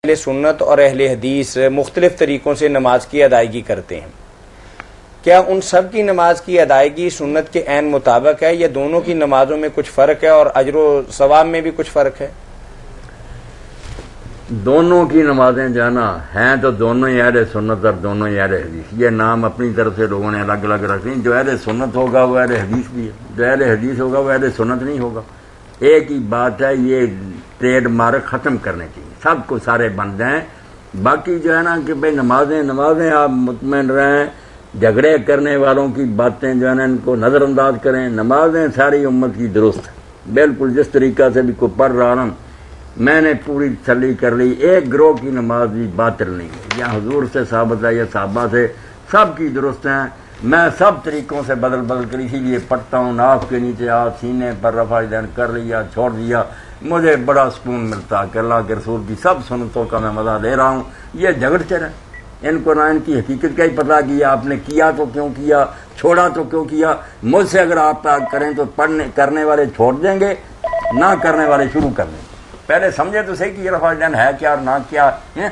اہل سنت اور اہل حدیث مختلف طریقوں سے نماز کی ادائیگی کرتے ہیں، کیا ان سب کی نماز کی ادائیگی سنت کے عین مطابق ہے یا دونوں کی نمازوں میں کچھ فرق ہے اور اجر و ثواب میں بھی کچھ فرق ہے؟ دونوں کی نمازیں جو ہے نا ہیں تو دونوں ہی اہل سنت اور دونوں ہی اہل حدیث. یہ نام اپنی طرف سے لوگوں نے الگ الگ رکھ دیں. جو اہل سنت ہوگا وہ اہل حدیث بھی ہے، جو اہل حدیث ہوگا وہ اہل سنت نہیں ہوگا. ایک ہی بات ہے، یہ ٹریڈ مارک ختم کرنے چاہیے، سب کو سارے بن جائیں. باقی جو ہے نا کہ بھائی نمازیں آپ مطمئن رہیں، جھگڑے کرنے والوں کی باتیں جو ہے نا ان کو نظر انداز کریں. نمازیں ساری امت کی درست ہیں، بالکل جس طریقہ سے بھی کوئی پڑھ رہا نا میں نے پوری تسلی کر لی، ایک گروہ کی نماز بھی باطل نہیں ہے. یا حضور سے ثابت ہے یا صحابہ سے، سب کی درست ہیں. میں سب طریقوں سے بدل کر اسی لیے پڑھتا ہوں. ناف کے نیچے ہاتھ، سینے پر رفع دین کر لیا، چھوڑ دیا. مجھے بڑا سکون ملتا کہ اللہ کے رسول کی سب سنتوں کا میں مزہ لے رہا ہوں. یہ جھگڑتے رہے، ان کو نہ ان کی حقیقت کا ہی پتہ کیا، آپ نے کیا تو کیوں کیا، چھوڑا تو کیوں کیا. مجھ سے اگر آپ کریں تو کرنے والے چھوڑ دیں گے، نہ کرنے والے شروع کر دیں گے. پہلے سمجھے تو صحیح کہ رفع دین ہے کیا اور نہ کیا ہے.